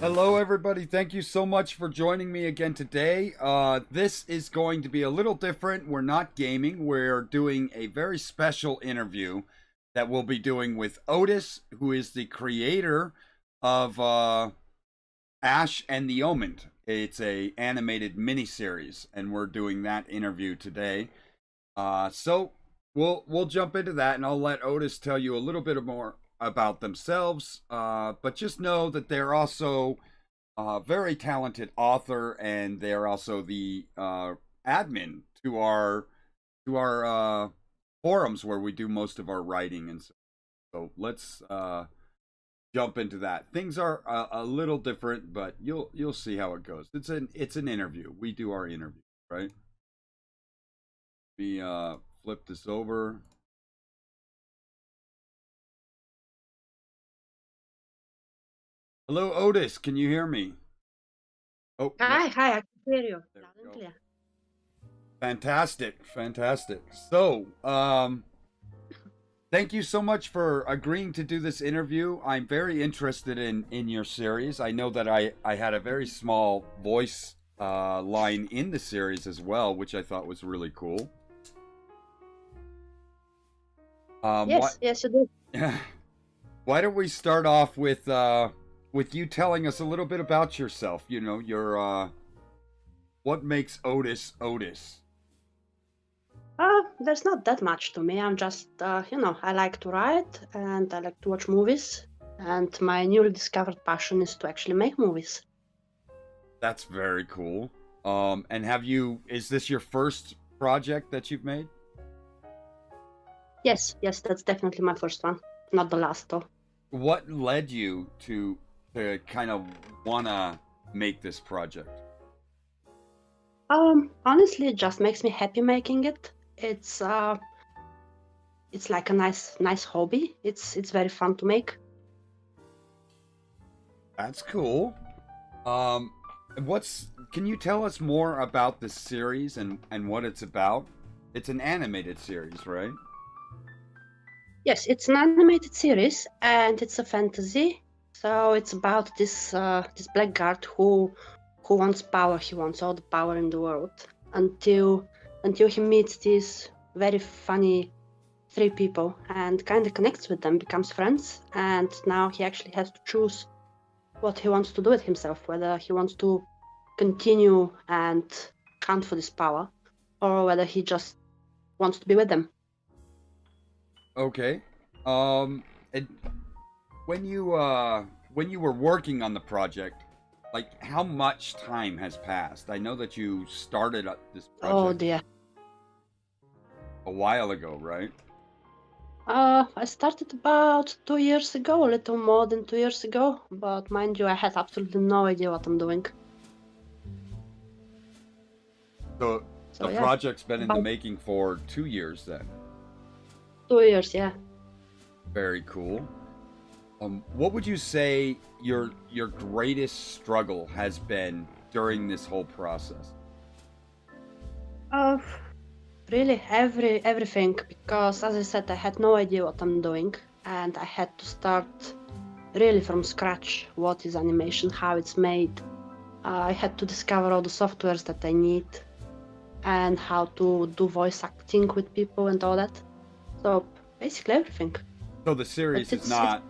Hello, everybody. Thank you so much for joining me again today. This is going to be a little different. We're not gaming. We're doing a very special interview that we'll be doing with Otys, who is the creator of Ash and the Omen. It's a animated miniseries, and we're doing that interview today. So we'll jump into that, and I'll let Otys tell you a little bit more about themselves. But just know that they're also a very talented author, and they're also the admin to our forums where we do most of our writing and so. So let's jump into that. Things are a little different, but you'll see how it goes. It's an interview. We do our interview, right? Let me flip this over. Hello, Otys. Can you hear me? Oh, no. Hi, I can hear you There loud we and go. clear. Fantastic. So, thank you so much for agreeing to do this interview. I'm very interested in your series. I know that I had a very small voice line in the series as well, which I thought was really cool. What? Yes, you do. Why don't we start off with you telling us a little bit about yourself? You know, your what makes Otys Otys? There's not that much to me. I'm just, I like to write and I like to watch movies. And my newly discovered passion is to actually make movies. That's very cool. And is this your first project that you've made? Yes, that's definitely my first one. Not the last, though. What led you to kind of wanna make this project? Honestly, it just makes me happy making it. It's like a nice hobby. It's very fun to make. That's cool. Um, can you tell us more about this series and what it's about? It's an animated series, right? Yes, it's an animated series and it's a fantasy. So it's about this blackguard who wants power. He wants all the power in the world until he meets these very funny three people and kind of connects with them, becomes friends, and now he actually has to choose what he wants to do with himself, whether he wants to continue and hunt for this power or whether he just wants to be with them. Okay. And when you were working on the project, like how much time has passed? I know that you started this Oh project dear. a while ago, right? I started about 2 years ago, a little more than 2 years ago, but mind you, I had absolutely no idea what I'm doing. So So the yeah, project's been in the about making for 2 years then. 2 years, yeah. Very cool. What would you say your greatest struggle has been during this whole process? Uh, Really, everything, because as I said, I had no idea what I'm doing, and I had to start really from scratch. What is animation? How it's made? I had to discover all the softwares that I need, and how to do voice acting with people and all that. So basically everything. So the But series is it's not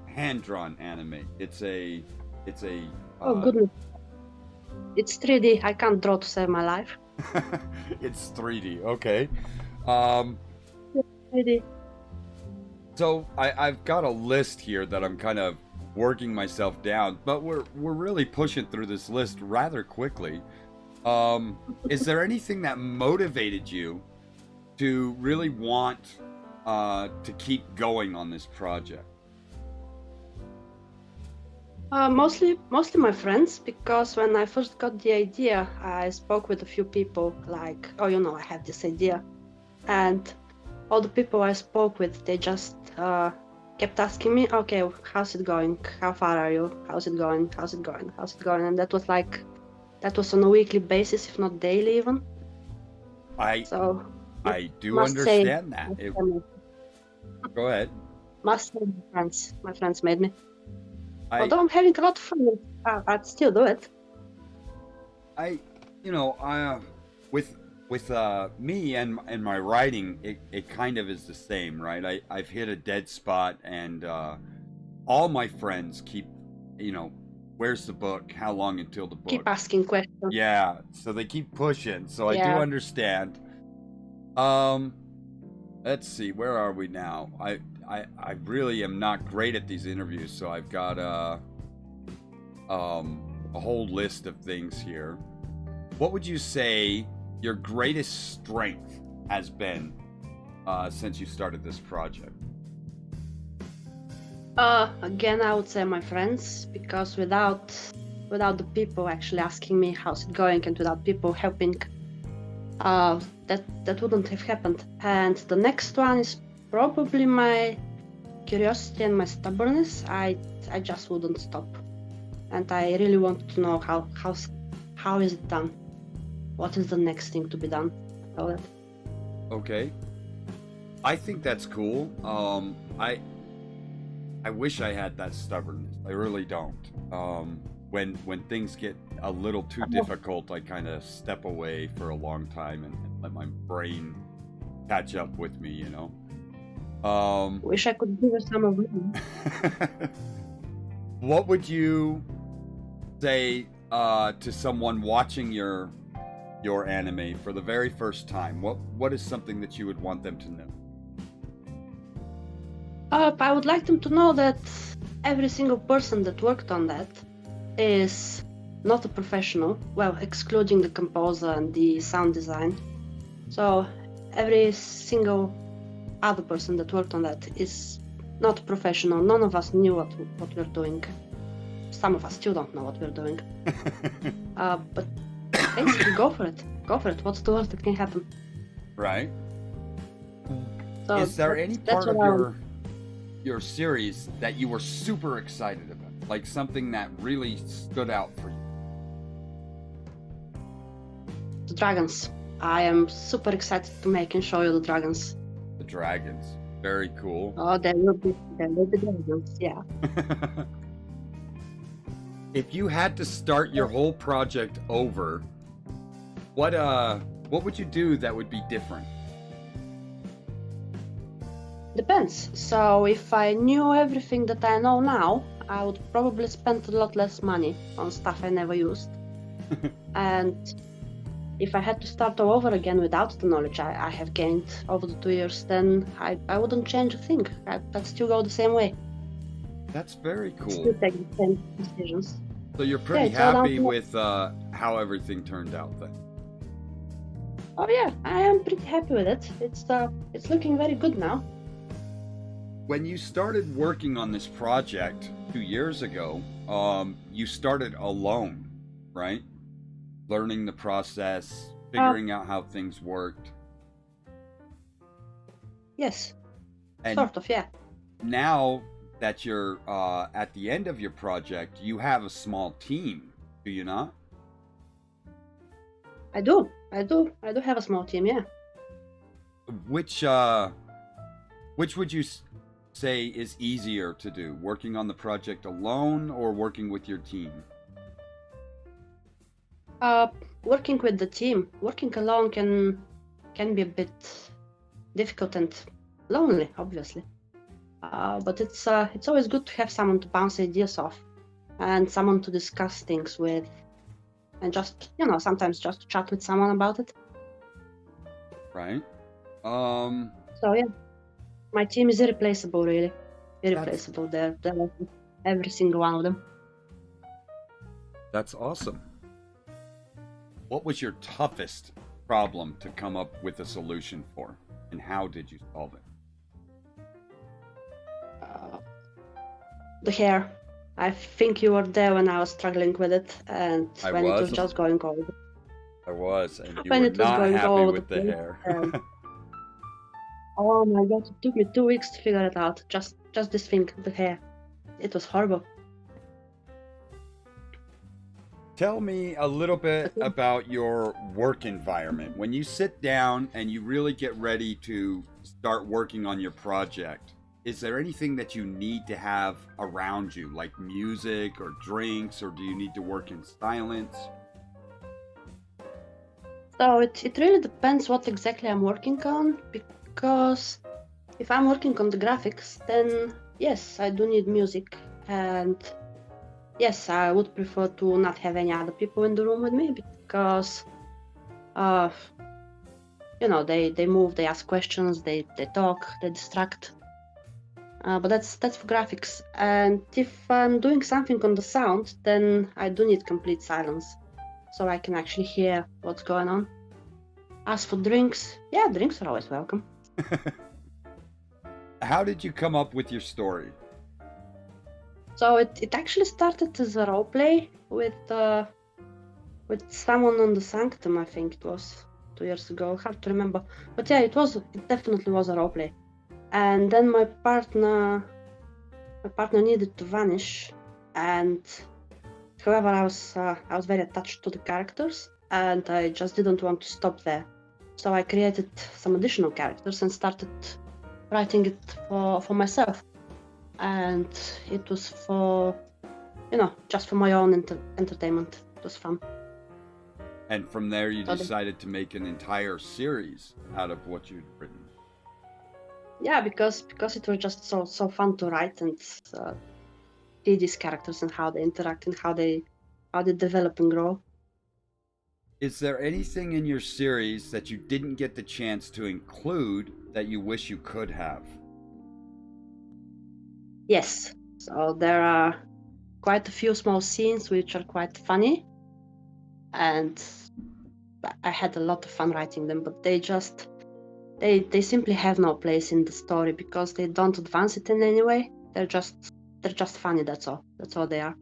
hand drawn anime. It's a oh goodness, it's 3D. I can't draw to save my life. it's 3D. Okay. Um, 3D. so I've got a list here that I'm kind of working myself down, but we're really pushing through this list rather quickly. Is there anything that motivated you to really want to keep going on this project? Mostly my friends, because when I first got the idea, I spoke with a few people, like, oh, I have this idea. And all the people I spoke with, they just kept asking me, okay, how's it going? How far are you? How's it going? How's it going? How's it going? And that was on a weekly basis, if not daily even. I So I do must say, understand that. Go ahead. must say my friends made me. I Although I'm having a lot of fun. I'd still do it. I with me and my writing, it kind of is the same, right? I've hit a dead spot, and all my friends keep, where's the book? How long until the book? Keep asking questions. Yeah, so they keep pushing. So I do Yeah. understand. Let's see, where are we now? I really am not great at these interviews, so I've got a whole list of things here. What would you say your greatest strength has been since you started this project? Again, I would say my friends, because without the people actually asking me how's it going, and without people helping, that wouldn't have happened. And the next one is probably my curiosity and my stubbornness. I just wouldn't stop, and I really want to know how is it done. What is the next thing to be done? All that. Okay, I think that's cool. I wish I had that stubbornness. I really don't. When things get a little too difficult, I kind of step away for a long time and let my brain catch up with me, Wish I could give you some of them. What would you say to someone watching your anime for the very first time? What is something that you would want them to know? I would like them to know that every single person that worked on that is not a professional, well, excluding the composer and the sound design. So every single other person that worked on that is not a professional. None of us knew what we're doing. Some of us still don't know what we're doing. But basically, go for it. Go for it. What's the worst that can happen? Right. So is there any part of your series that you were super excited about? Like something that really stood out for you? The dragons. I am super excited to make and show you the dragons. The dragons. Very cool. Oh, there will be dragons, yeah. If you had to start your whole project over, what would you do that would be different? Depends. So if I knew everything that I know now, I would probably spend a lot less money on stuff I never used. And if I had to start all over again without the knowledge I have gained over the 2 years, then I wouldn't change a thing. I'd still go the same way. That's very cool. Still take the same decisions. So you're pretty happy with how everything turned out then? Oh yeah, I am pretty happy with it. It's looking very good now. When you started working on this project 2 years ago, you started alone, right? Learning the process, figuring out how things worked. Yes, and sort of, yeah. Now that you're at the end of your project, you have a small team, do you not? I do have a small team, yeah. Which would you say is easier to do, working on the project alone or working with your team? Working with the team. Working alone can be a bit difficult and lonely, obviously. But it's always good to have someone to bounce ideas off, and someone to discuss things with, and just sometimes just to chat with someone about it. Right. So yeah, my team is irreplaceable, really. Irreplaceable. They're every single one of them. That's awesome. What was your toughest problem to come up with a solution for, and how did you solve it? The hair. I think you were there when I was struggling with it, and when it was just going gold. I was, and you were not happy with the hair. Oh my god, it took me 2 weeks to figure it out. Just this thing, the hair. It was horrible. Tell me a little bit about your work environment. When you sit down and you really get ready to start working on your project, is there anything that you need to have around you, like music or drinks, or do you need to work in silence? So it really depends what exactly I'm working on, because if I'm working on the graphics, then yes, I do need music, and yes, I would prefer to not have any other people in the room with me, because they move, they ask questions, they talk, they distract. But that's for graphics. And if I'm doing something on the sound, then I do need complete silence, so I can actually hear what's going on. As for drinks, yeah, drinks are always welcome. How did you come up with your story? So it actually started as a roleplay with someone on the Sanctum. I think it was 2 years ago. Hard to remember, but yeah, it definitely was a roleplay. And then my partner needed to vanish, and however, I was very attached to the characters, and I just didn't want to stop there. So I created some additional characters and started writing it for myself. And it was for, just for my own entertainment. It was fun. And from there, you decided to make an entire series out of what you'd written. Yeah, because it was just so fun to write and see these characters and how they interact and how they develop and grow. Is there anything in your series that you didn't get the chance to include that you wish you could have? Yes. So there are quite a few small scenes which are quite funny, and I had a lot of fun writing them, but they simply have no place in the story because they don't advance it in any way. They're just funny. That's all they are.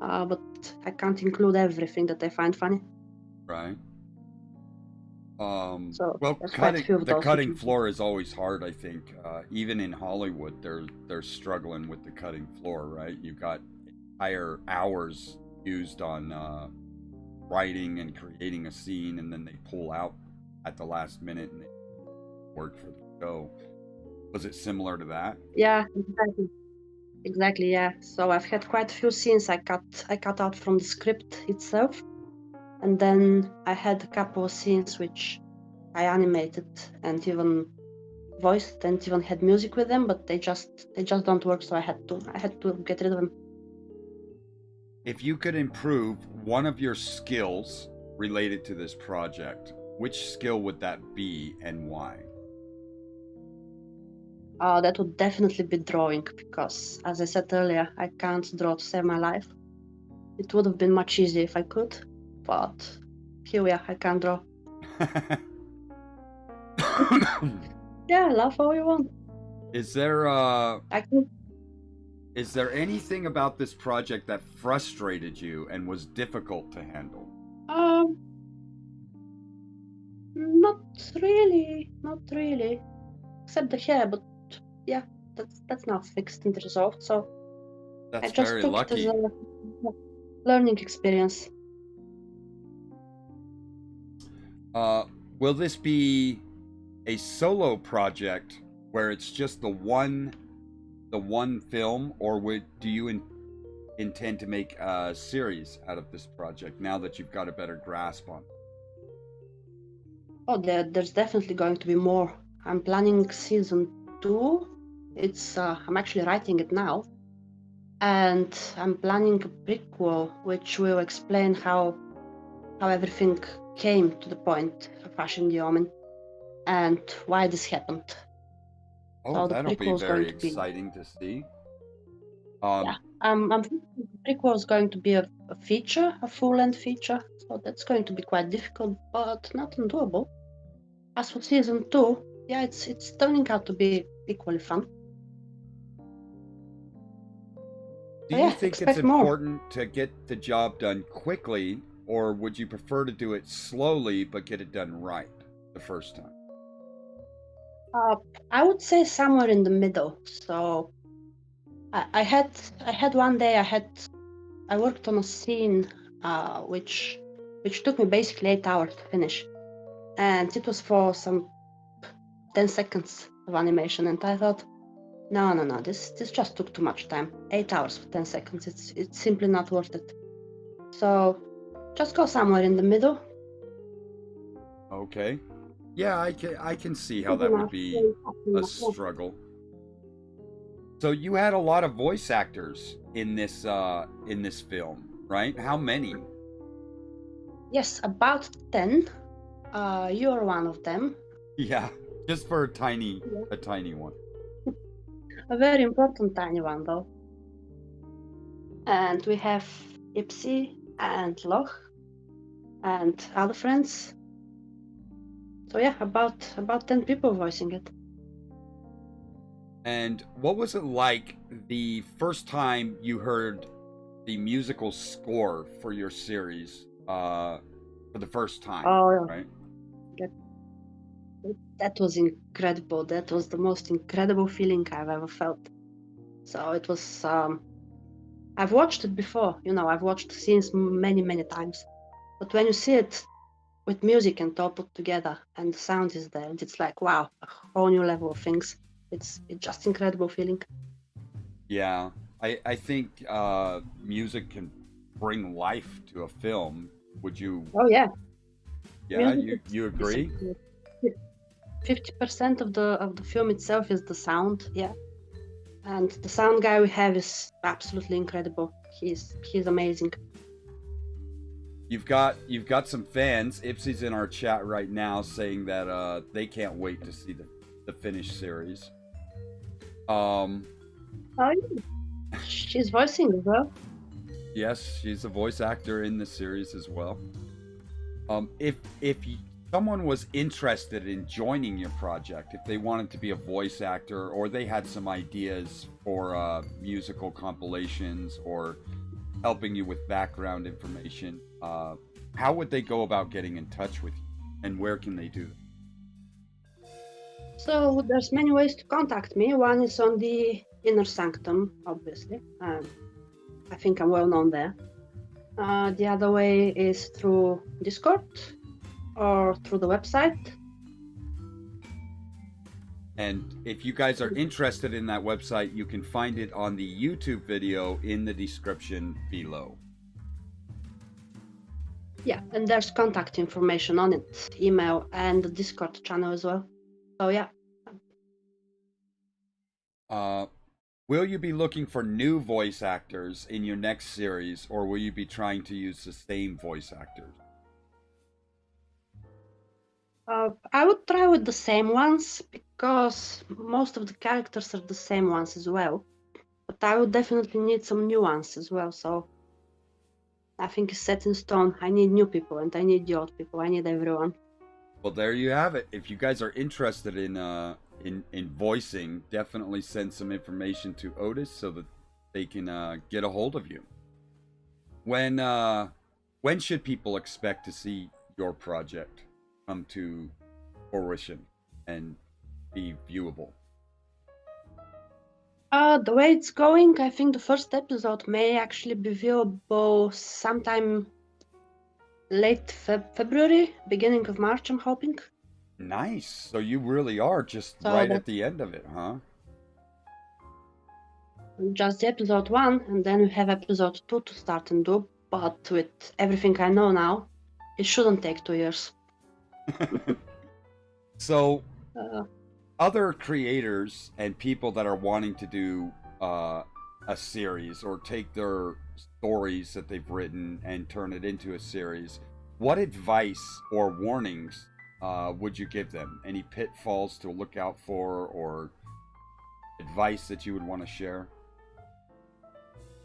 But I can't include everything that I find funny. Right. So well, the cutting floor is always hard. I think even in Hollywood, they're struggling with the cutting floor. Right. You've got entire hours used on writing and creating a scene, and then they pull out at the last minute and they work for the show. Was it similar to that? Yeah, exactly. Yeah. So I've had quite a few scenes I cut out from the script itself, and then I had a couple of scenes which I animated and even voiced and even had music with them, but they just don't work. So I had to get rid of them. If you could improve one of your skills related to this project, which skill would that be and why? That would definitely be drawing, because as I said earlier, I can't draw to save my life. It would have been much easier if I could, but here we are, I can't draw. Yeah, laugh all you want. Is there Is there anything about this project that frustrated you and was difficult to handle? Not really, except the hair, but yeah, that's now fixed and resolved. So That's I just very took lucky. it as a learning experience. Will this be a solo project where it's just the one film, or do you intend to make a series out of this project now that you've got a better grasp on it? Oh, there's definitely going to be more. I'm planning season 2. I'm actually writing it now, and I'm planning a prequel which will explain how everything came to the point of rushing the Omen and why this happened. Oh, so the that'll be prequel is very going to be exciting to see. yeah. I'm thinking the prequel is going to be a feature, a full-length feature, so that's going to be quite difficult, but not undoable. As for season 2, yeah, it's turning out to be equally fun. Do you think it's important to get the job done quickly, or would you prefer to do it slowly but get it done right the first time? I would say somewhere in the middle. So I had one day I worked on a scene which took me basically 8 hours to finish, and it was for some 10 seconds of animation, and I thought, No. This just took too much time. 8 hours for 10 seconds. It's simply not worth it. So just go somewhere in the middle. Okay. Yeah, I can see how Good that would enough. be Yeah, a enough. Yeah. struggle. So you had a lot of voice actors in this film, right? How many? Yes, about 10. You're one of them. Yeah, just for Yeah. a tiny one. A very important tiny one though. And we have Ipsy and Loch and other friends. So yeah, about 10 people voicing it. And what was it like the first time you heard the musical score for your series for the first time, Oh, right? that, that was incredible. That was the most incredible feeling I've ever felt. So it was. I've watched it before. I've watched scenes many times. But when you see it with music and all put together, and the sound is there, and it's like wow, a whole new level of things. It's just incredible feeling. Yeah, I think music can bring life to a film. Would you? Oh yeah, Yeah, music you is agree? 50% of the film itself is the sound. Yeah, and the sound guy we have is absolutely incredible. He's amazing. You've got some fans. Ipsy's in our chat right now saying that they can't wait to see the finished series. Um, Oh, yeah. She's voicing as well. yes, she's a voice actor in the series as well. If someone was interested in joining your project, if they wanted to be a voice actor or they had some ideas for musical compilations or helping you with background information, how would they go about getting in touch with you, and where can they do that? So there's many ways to contact me. One is on the Inner Sanctum, obviously. I think I'm well known there. The other way is through Discord or through the website. And if you guys are interested in that website, you can find it on the YouTube video in the description below. Yeah, and there's contact information on it, email and the Discord channel as well. So yeah. Will you be looking for new voice actors in your next series, or will you be trying to use the same voice actors? I would try with the same ones because most of the characters are the same ones as well. But I would definitely need some new ones as well. So I think it's set in stone. I need new people and I need the old people. I need everyone. Well, there you have it. If you guys are interested in voicing, definitely send some information to Otys so that they can get a hold of you. When should people expect to see your project come to fruition and be viewable? The way it's going, I think the first episode may actually be viewable sometime late February, beginning of March, I'm hoping. Nice. So you really are just So right at that's the end of it, huh? just the episode 1, and then we have episode 2 to start and do. But with everything I know now, it shouldn't take 2 years. So Uh, other creators and people that are wanting to do a series or take their stories that they've written and turn it into a series, what advice or warnings would you give them? Any pitfalls to look out for, or advice that you would want to share?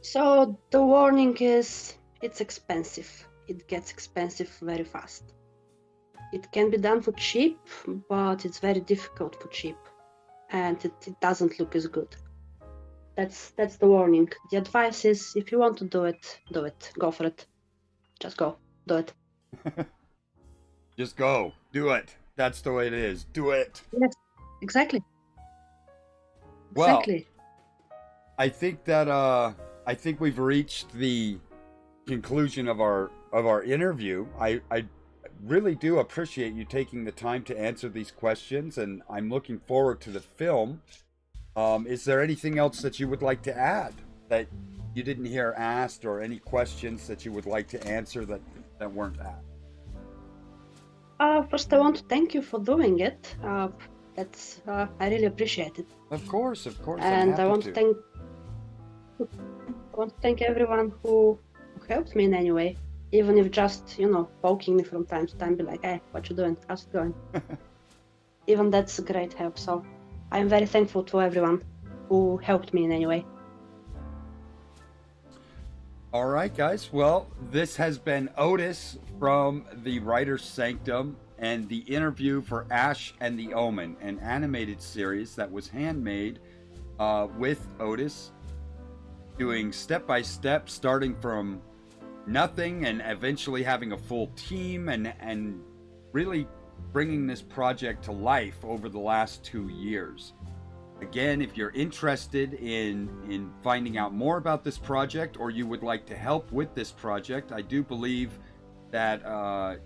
So the warning is it's expensive. It gets expensive very fast. It can be done for cheap, but it's very difficult for cheap, and it doesn't look as good. That's the warning. The advice is if you want to do it, do it. Go for it. Just go. Do it. Just go. Do it. That's the way it is. Do it. Yes, exactly. Well, Exactly. I think that I think we've reached the conclusion of our interview. I really do appreciate you taking the time to answer these questions, and I'm looking forward to the film. Is there anything else that you would like to add that you didn't hear asked, or any questions that you would like to answer that weren't asked? First, I want to thank you for doing it. That's I really appreciate it. Of course, I'm And happy I want to. to thank everyone who helped me in any way, even if just poking me from time to time, be like, "Hey, what you doing? How's it going?" Even that's a great help. So I'm very thankful to everyone who helped me in any way. All right, guys. Well, this has been Otys from the Writer's Sanctum and the interview for Ash and the Omen, an animated series that was handmade with Otys, doing step by step, starting from nothing and eventually having a full team, and really bringing this project to life over the last 2 years. Again, if you're interested in finding out more about this project, or you would like to help with this project, I do believe that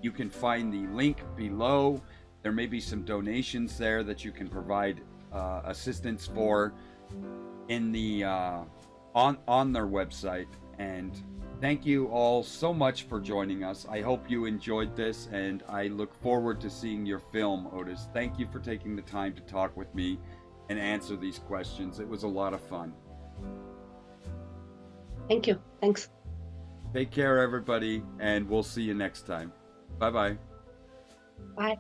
you can find the link below. There may be some donations there that you can provide assistance for in the on their website. And thank you all so much for joining us. I hope you enjoyed this, and I look forward to seeing your film, Otys. Thank you for taking the time to talk with me and answer these questions. It was a lot of fun. Thank you. Thanks. Take care, everybody, and we'll see you next time. Bye-bye. Bye.